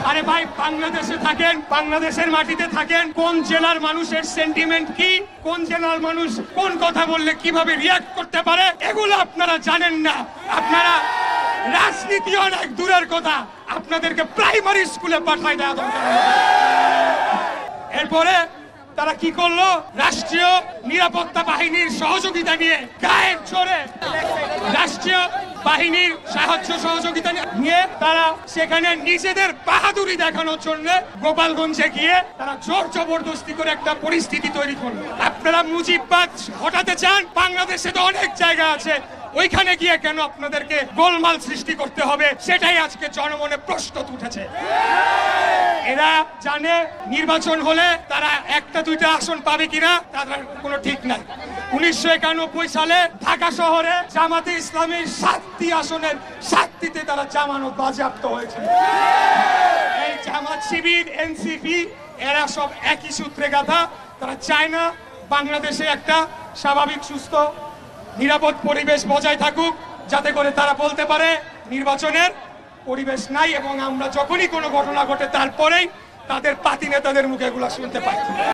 আরে ভাই, বাংলাদেশে থাকেন, বাংলাদেশের মাটিতে থাকেন, কোন জেলার মানুষের সেন্টিমেন্ট কি, কোন জেলার মানুষ কোন কথা বললে কিভাবে রিয়াক্ট করতে পারে, এগুলো আপনারা জানেন না। আপনারা রাজনীতি অনেক দূরের কথা, আপনাদেরকে প্রাইমারি স্কুলে পাঠায় দেওয়া দরকার। এরপরে তারা কি করলো? রাষ্ট্রীয় নিরাপত্তা বাহিনীর সহযোগিতা নিয়ে গায়ের জোরে রাষ্ট্রীয় বাহিনীর সাহায্য সহযোগিতা নিয়ে তারা সেখানে নিজেদের বাহাদুরি দেখানোর জন্য গোপালগঞ্জে গিয়ে তারা জোর জবরদস্তি করে একটা পরিস্থিতি তৈরি করলো। আপনারা মুজিববাদ হটাতে চান, বাংলাদেশে তো অনেক জায়গা আছে, ওইখানে গিয়ে কেন আপনাদেরকে গোলমাল সৃষ্টি করতে হবে? সেটাই আজকে জনমনে প্রশ্ন উঠেছে। এরা জানে নির্বাচন হলে তারা একটা দুইটা আসন পাবে কিনা তাদের কোনো ঠিক নাই। 1991 সালে ঢাকা শহরে জামাতে ইসলামের 7টি আসনের 7টিতে তারা জামানত বাজেয়াপ্ত হয়েছে। এই জামাত শিবির, এনসিপি এরা সব একই সূত্রে গাঁথা। তারা চায় না বাংলাদেশে একটা স্বাভাবিক সুস্থ নিরাপদ পরিবেশ বজায় থাকুক, যাতে করে তারা বলতে পারে নির্বাচনের পরিবেশ নাই, এবং আমরা যখনই কোনো ঘটনা ঘটে তারপরেই তাদের পাতি নেতাদের মুখে এগুলো শুনতে পাই।